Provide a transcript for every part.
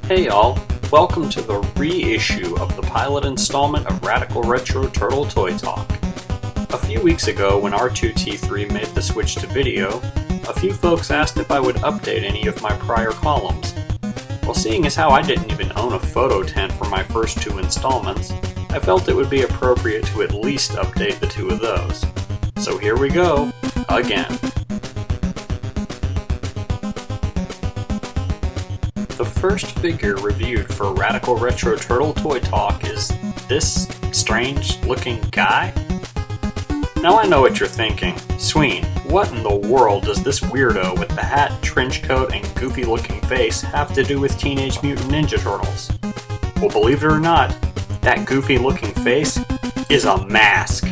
Hey y'all, welcome to the reissue of the pilot installment of Radical Retro Turtle Toy Talk. A few weeks ago when R2-T3 made the switch to video, a few folks asked if I would update any of my prior columns. Well, seeing as how I didn't even own a photo tent for my first two installments, I felt it would be appropriate to at least update the two of those. So here we go, again. The first figure reviewed for Radical Retro Turtle Toy Talk is this strange looking guy. Now I know what you're thinking. Sween, what in the world does this weirdo with the hat, trench coat, and goofy looking face have to do with Teenage Mutant Ninja Turtles? Well, believe it or not, that goofy looking face is a mask.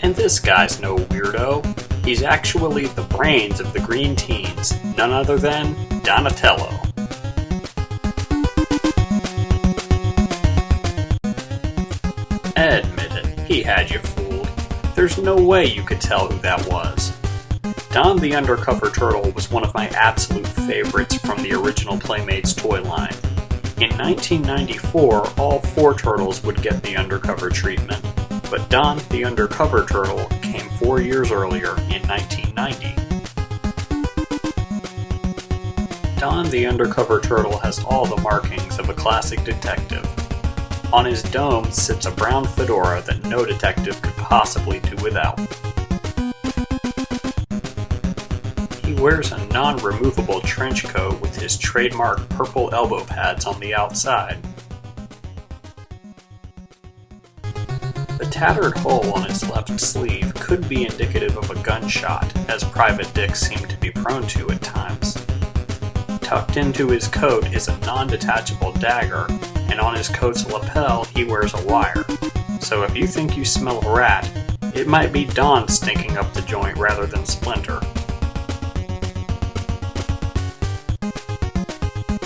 And this guy's no weirdo. He's actually the brains of the Green Teens, none other than Donatello. Admit it, he had you fooled. There's no way you could tell who that was. Don the Undercover Turtle was one of my absolute favorites from the original Playmates toy line. In 1994, all four turtles would get the undercover treatment, but Don the Undercover Turtle came 4 years earlier in 1990. Don the Undercover Turtle has all the markings of a classic detective. On his dome sits a brown fedora that no detective could possibly do without. He wears a non-removable trench coat with his trademark purple elbow pads on the outside. The tattered hole on his left sleeve could be indicative of a gunshot, as Private Dick seemed to be prone to at times. Tucked into his coat is a non-detachable dagger, and on his coat's lapel he wears a wire. So if you think you smell a rat, it might be Don stinking up the joint rather than Splinter.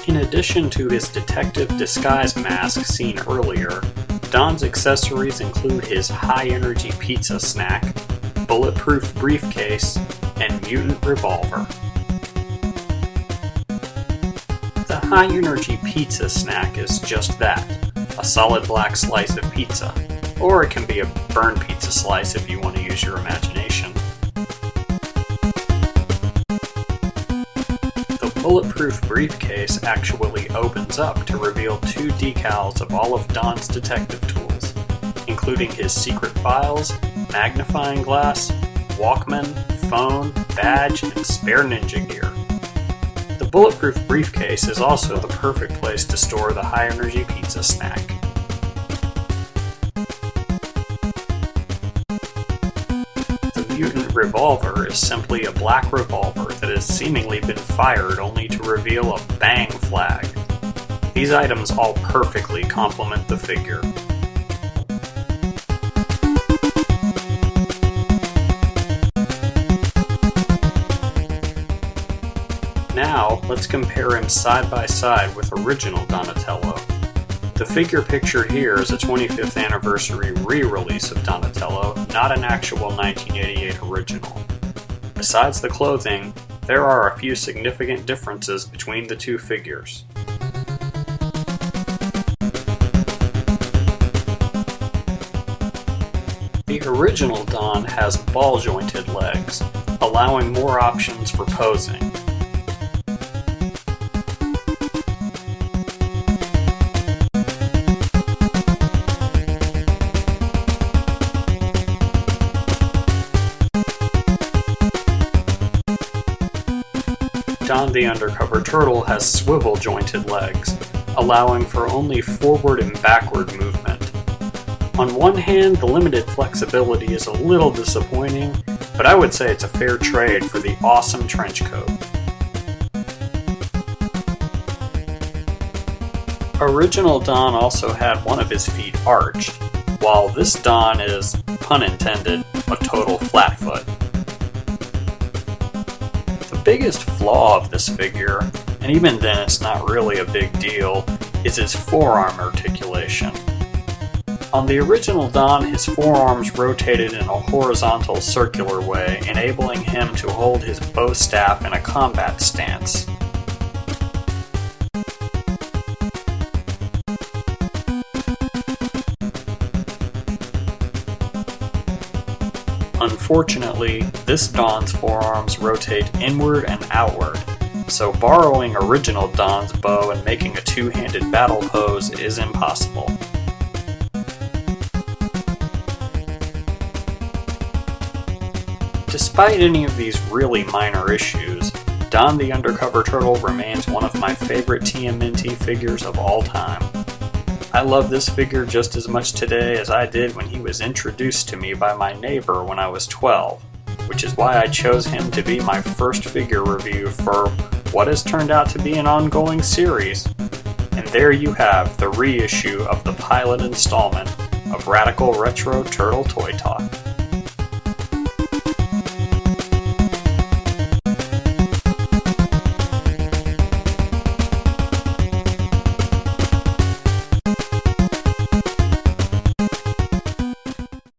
In addition to his detective disguise mask seen earlier, Don's accessories include his high-energy pizza snack, Bulletproof Briefcase, and Mutant Revolver. The high-energy pizza snack is just that, a solid black slice of pizza, or it can be a burned pizza slice if you want to use your imagination. The Bulletproof Briefcase actually opens up to reveal two decals of all of Don's detective tools, including his secret files, magnifying glass, Walkman, phone, badge, and spare ninja gear. The Bulletproof Briefcase is also the perfect place to store the high-energy pizza snack. The Mutant Revolver is simply a black revolver that has seemingly been fired only to reveal a bang flag. These items all perfectly complement the figure. Now, let's compare him side by side with original Donatello. The figure pictured here is a 25th anniversary re-release of Donatello, not an actual 1988 original. Besides the clothing, there are a few significant differences between the two figures. The original Don has ball-jointed legs, allowing more options for posing. Don the Undercover Turtle has swivel-jointed legs, allowing for only forward and backward movement. On one hand, the limited flexibility is a little disappointing, but I would say it's a fair trade for the awesome trench coat. Original Don also had one of his feet arched, while this Don is, pun intended, a total flatfoot. The biggest flaw of this figure, and even then it's not really a big deal, is his forearm articulation. On the original Don, his forearms rotated in a horizontal circular way, enabling him to hold his bow staff in a combat stance. Unfortunately, this Don's forearms rotate inward and outward, so borrowing original Don's bow and making a two-handed battle pose is impossible. Despite any of these really minor issues, Don the Undercover Turtle remains one of my favorite TMNT figures of all time. I love this figure just as much today as I did when he was introduced to me by my neighbor when I was 12, which is why I chose him to be my first figure review for what has turned out to be an ongoing series. And there you have the reissue of the pilot installment of Radical Retro Turtle Toy Talk.